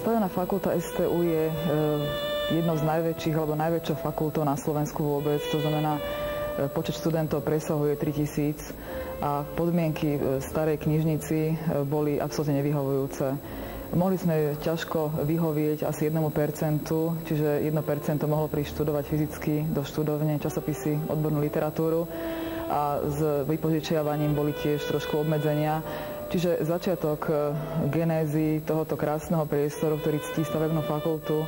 Stavebná fakulta STU je jednou z najväčších alebo najväčšou fakultou na Slovensku vôbec. To znamená, počet študentov presahuje 3000 a podmienky v starej knižnici boli absolútne nevyhovujúce. Mohli sme ťažko vyhovieť asi 1%, čiže 1% mohlo prísť študovať fyzicky do študovne časopisy, odbornú literatúru a s vypožičiavaním boli tiež trošku obmedzenia. Čiže začiatok genézy tohoto krásneho priestoru, ktorý ctí stavebnú fakultu,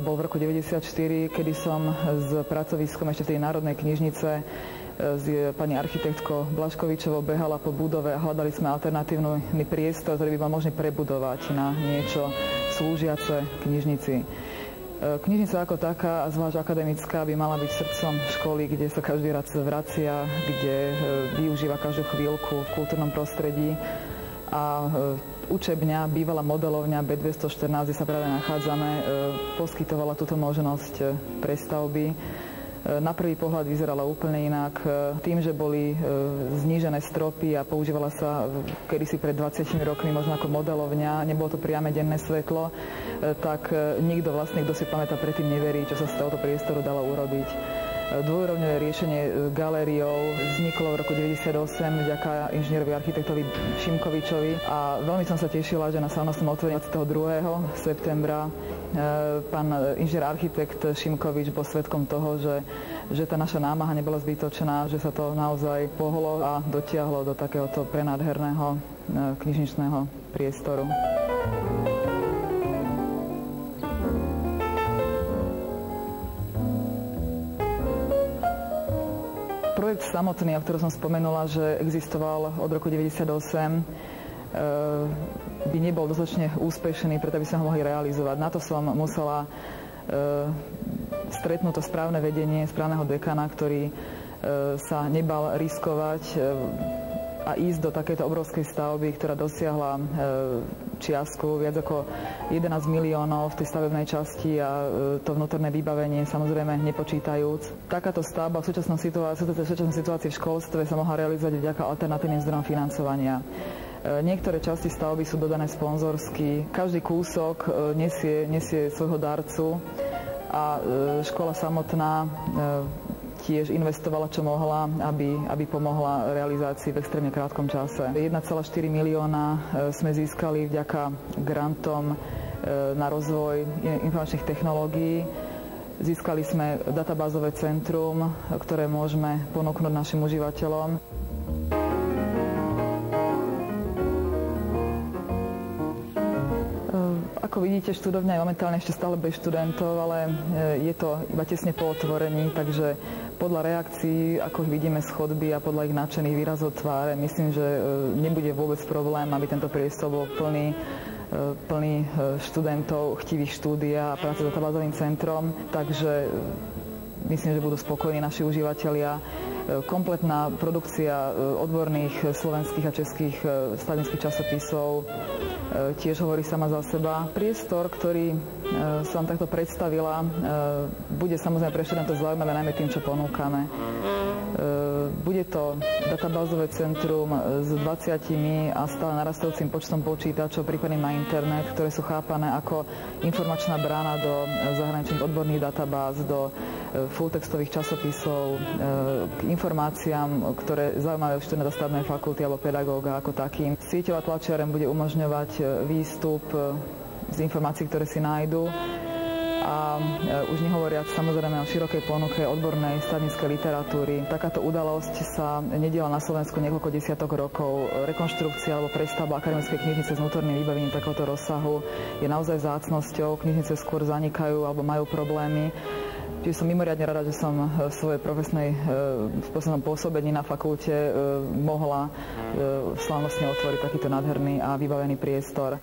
bol v roku 1994, kedy som s pracoviskom ešte tej Národnej knižnice s pani architektkou Blažkovičovou behala po budove a hľadali sme alternatívny priestor, ktorý by bol možný prebudovať na niečo slúžiace knižnici. Knižnica ako taká, a zvlášť akademická, by mala byť srdcom školy, kde sa každý rád vracia, kde využíva každú chvíľku v kultúrnom prostredí. A učebňa, bývalá modelovňa B214, kde sa práve nachádzame, poskytovala túto možnosť prestavby. Na prvý pohľad vyzerala úplne inak. Tým, že boli znížené stropy a používala sa kedysi pred 20 rokmi možno ako modelovňa, nebolo to priame denné svetlo, tak nikto vlastne, kto si pamätá, predtým neverí, čo sa z tohoto priestoru dalo urobiť. Dvojúrovňové riešenie galériou vzniklo v roku 1998 vďaka inžinierovi architektovi Šimkovičovi a veľmi som sa tešila, že na slávnostnom otvorení 22. septembra pán inžinier architekt Šimkovič bol svedkom toho, že tá naša námaha nebola zbytočná, že sa to naozaj pohlo a dotiahlo do takéhoto prenádherného knižničného priestoru. Projekt samotný, o ktorom som spomenula, že existoval od roku 1998, by nebol dostatočne úspešný, preto by sa ho mohli realizovať. Na to som musela stretnúť to správne vedenie, správneho dekana, ktorý sa nebal riskovať a ísť do takéto obrovskej stavby, ktorá dosiahla čiastku viac ako 11 miliónov v tej stavebnej časti a to vnútorné vybavenie samozrejme nepočítajúc. Takáto stavba v súčasnej situácii v školstve sa mohla realizovať vďaka alternatívnym zdrojom financovania. Niektoré časti stavby sú dodané sponzorsky, každý kúsok nesie svojho darcu a škola samotná tiež investovala, čo mohla, aby pomohla realizácii v extrémne krátkom čase. 1,4 milióna sme získali vďaka grantom na rozvoj informačných technológií. Získali sme databázové centrum, ktoré môžeme ponúknuť našim užívateľom. Ako vidíte, študovňa je momentálne ešte stále bez študentov, ale je to iba tesne po otvorení, takže podľa reakcií, ako ich vidíme z chodby a podľa ich nadšených výrazov tváre, myslím, že nebude vôbec problém, aby tento priestor bol plný študentov chtivých štúdia a práce s databázovým centrom, takže myslím, že budú spokojní naši užívateľia. Kompletná produkcia odborných slovenských a českých stavebnických časopisov tiež hovorí sama za seba. Priestor, ktorý som takto predstavila, bude samozrejme pre študentov zaujímavé najmä tým, čo ponúkame. Bude to databázové centrum s 20 a stále narastajúcim počtom počítačov pripojeným na internet, ktoré sú chápané ako informačná brána do zahraničných odborných databáz, do fulltextových časopisov, k informáciám, ktoré zaujímajú študenta stavebnej fakulty alebo pedagóga ako takým. Sieťová tlačiareň bude umožňovať výstup z informácií, ktoré si nájdu. A už nehovoriac samozrejme o širokej ponuke odbornej stavebníckej literatúry. Takáto udalosť sa nediala na Slovensku niekoľko desiatok rokov. Rekonštrukcia alebo prestavba akademickej knižnice s vnútorným vybavením takéhoto rozsahu je naozaj vzácnosťou. Knižnice skôr zanikajú alebo majú problémy. Čiže som mimoriadne rada, že som v svojej profesnej spôsobom pôsobení na fakulte mohla slávnostne otvoriť takýto nádherný a vybavený priestor.